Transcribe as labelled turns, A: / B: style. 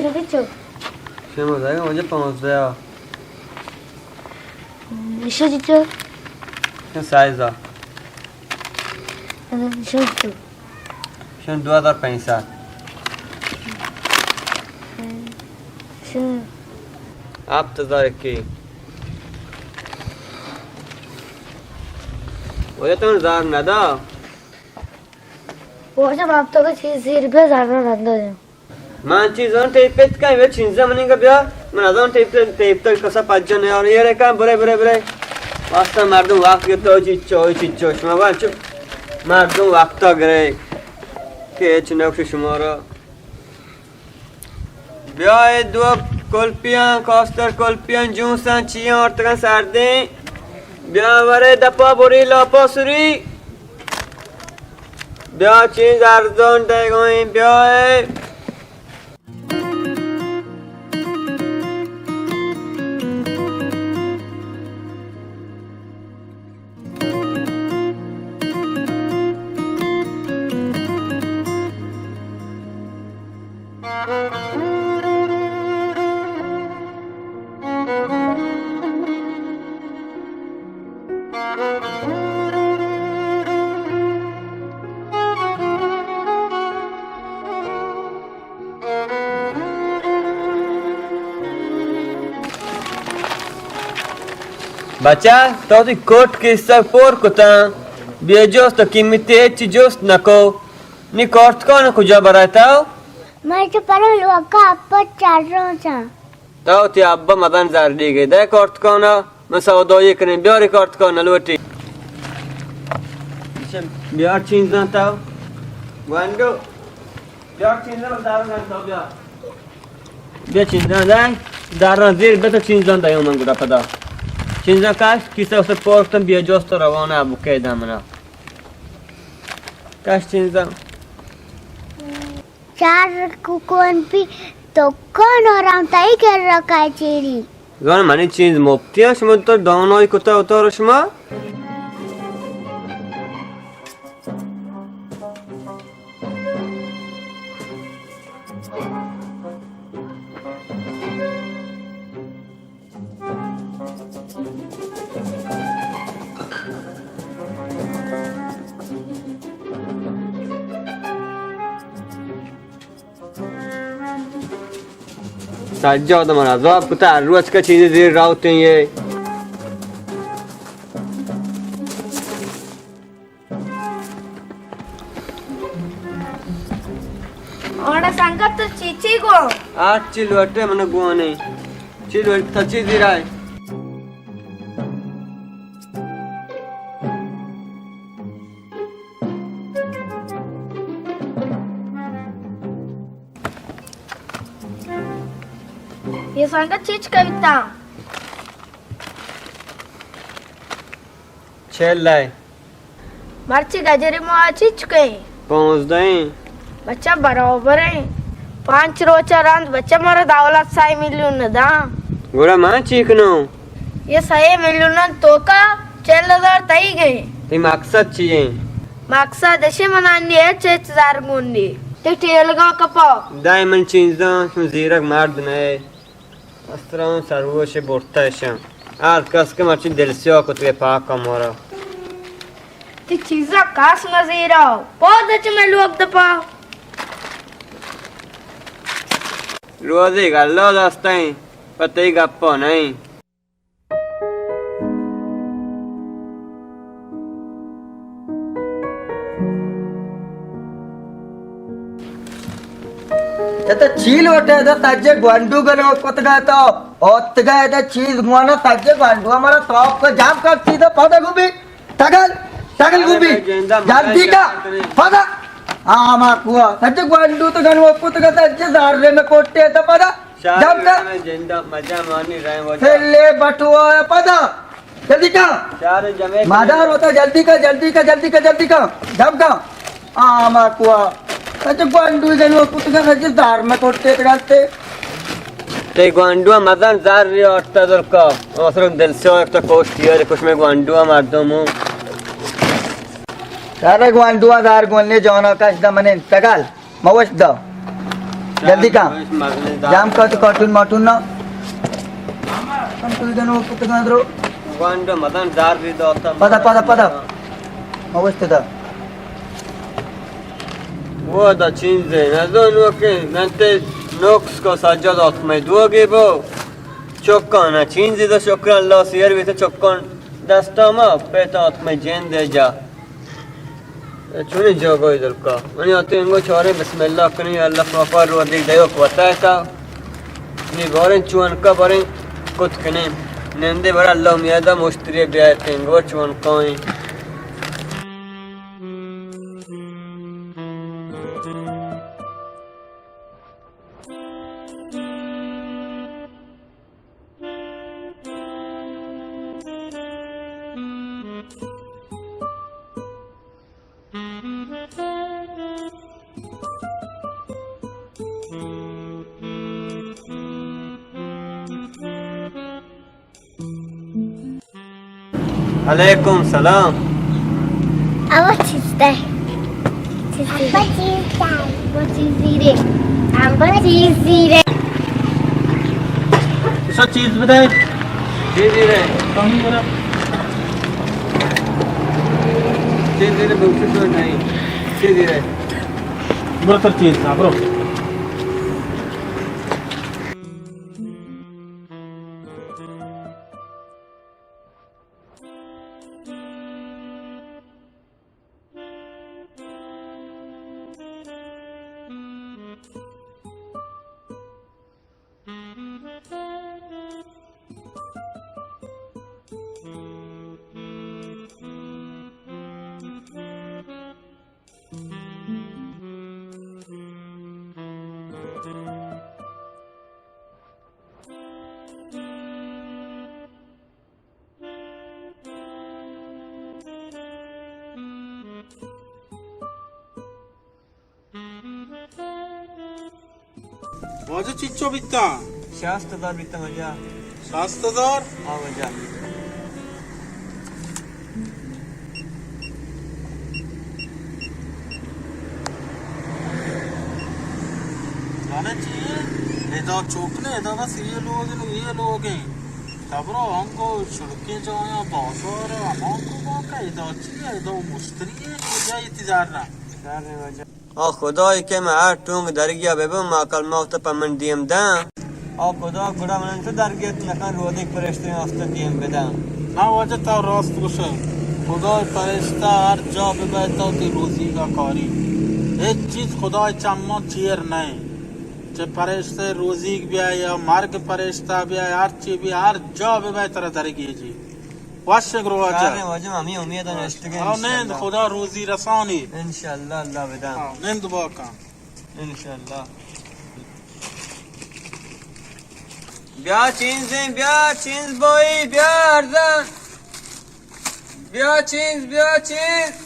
A: شدی چه؟
B: چه مزاگه اونجا 15
A: شدی چه؟
B: شن سایزا
A: شدی چه؟
B: شن 2500
A: شن
B: 7000 کی وجه تون زار ندا
A: وجه مابتا که چیزی روپیه زرنا ندادیم
B: من چیزان تیپت کنیم و چینزه من اینگه بیا من از آن تیپتا کسا پجانه یاره یه رکم بره واسطه مردم وقت گرده چی شما باید چه مردم وقتا گره که چه نوکش شما را بیای دو کلپیان کاستر کلپیان جونسن چیان ارتگان سردین بیا وره دپا بوری لاپا سوری بیا چیز ارزان دیگوین بیای بچه تو تی کوٹ کیسا پور کتا بیجوست کمیتی چی جوست نکو نی کارت کن کجا برایتاو
A: من چه پرو لوکا اپا چارون
B: تو تی ابا مدن زردی گی ده کارت کن من سودایی کنیم بیاری کارت کن لوٹی بیار چینزن تاو گوندو بیار چینزن دارن تاو بیا چینزن دای دارن زیر بتا چینزن دایو من گودا پدا چینزن کاش کیسه واسه پورتم بیجاست روانه ابو که دامنا کاش چینزن
A: چار کون پی تو کون آرام تایی کر رکا چیری
B: گان منی چیز مفتی ها شما تو دانایی کتا اتارو شما سجاد من عذاب کتا روز کا چیزی زیر راوتے ہیں یہ
A: اوڑا سنگت تو چیچی کو
B: 8 چیل وٹے من گوانے چیل وٹ تا چیزی رائے
A: ये संगत चीज कविता
B: छेल लाए
A: मर्ची गजरी मुआ चीज कहीं
B: 5 दई
A: बच्चा बराबर है 5 रोचा रांद बच्चा मारा दावलत साई मिलियन न दा
B: गोरा मां चीकनो
A: ये सही मिलियन तो का 4000 तई गए
B: ते मकसद चाहिए
A: मकसद ऐसे मनानी है 6000 गुंडी ते टेलगा कपा
B: डायमंड चीज़ां शो जीरक मर्द ने अस्त्रां सर्वोश बोर्ताशं आज कस के मर्ची दिल से को ते पाक का मोरा
A: ते चीज़ा कास नजीरा पौध च में लोग दपा
B: रोज़ी गल्लो दस्ताई पते गप्पो नहीं
C: तो चील होते तो ताजे ग्वांडू गलो कोतगा तो ओतगा तो चीज गुआना ताजे ग्वांडू हमारा टॉप को जाम कर सीधा पौधा गुबी टगल गुबी जल्दी का पौधा आमा कुआ ताजे ग्वांडू तो गन वो कोतगा ताजे जारले में कोटे तो पौधा जब का
B: जिंदा मजा मानी रहे वो
C: ले बटुआ पौधा जल्दी का
B: चार जमे
C: मादार होता जल्दी का जब का आमा कुआ अच्छा ग्वांडू जन वो कुत्ते का सच्चे दार में कोटे कराते
B: ते ग्वांडू मदन जार री औरता दर का असर दिल से एक तो कोस्ट यार कुछ में ग्वांडू मार दो मु
C: सारे ग्वांडू दार गोने जाना का इस दमने तगाल मवश द जल्दी काम जाम कर तो कार्टून मार्टून ना हम तो इधर वो कुत्ते का अंदर
B: वांडो मदन दार भी दो
C: पदा अवस्था था
B: वो दा चीज़ ना दोनों के नंते नोक्स को सज्जद आत्मा दोगे बो चौकाना चीज़ इधर शुक्र अल्लाह सियर भी तो चौकान दस्तामा पेटा आत्मा जेन दे जा चुने जोगो इधर का मैंने आते हैं वो छोरे बिस्मिल्लाह करें अल्लाह पापा रोज़िग दयो को बताया था नहीं बारें चुन का बारें कुछ करें नंदे बड़ा अल्लाह मियादा मुश्तरी ब्याह तेंगो चुन काएं अलैकुम सलाम
A: Ama çizdi. Ama çizdi.
B: सब चीज बताए धीरे धीरे धीरे बहुत तो नहीं धीरे धीरे
D: बरतर चीज ना ब्रो वाजे चिच्चो बित्ता
B: शास्त्रदार भी तमजा
D: शास्त्रदार
B: आवाजा
D: गाने चाहिए इधर चौकने इधर बस ये लोग हैं तबरो हमको छुड़के जाओ या बहुत और हमको बाका इधर चाहिए इधर मुश्तरी है क्या इंतजार ना
B: सारे वजह آ خدای که من هر تونگ درگیا ببین ما کل موت پا من دیم دم آ خدا گوڑا من تو درگیت نکن روزیگ پرشتری افتا دیم بدم
D: ना वजह तो रास्त कुछ खुदा फरिश्ता हर जा बेबैता ती रोजी का कारी एक चीज खुदा चम्मो चीर नहीं चे फरिश्ते रोजी भी आए या मार्ग फरिश्ता भी आए हर चीज भी हर जा बेबैता दरगी जी वाशे करो
B: सारे वजह हमें उम्मीद है नष्टगे
D: नेंद खुदा रोजी रसानी
B: इंशाल्लाह अल्लाह بدم
D: नेंद बाका
B: इंशाल्लाह بیا چینز بایی بیا ارزن بیا چینز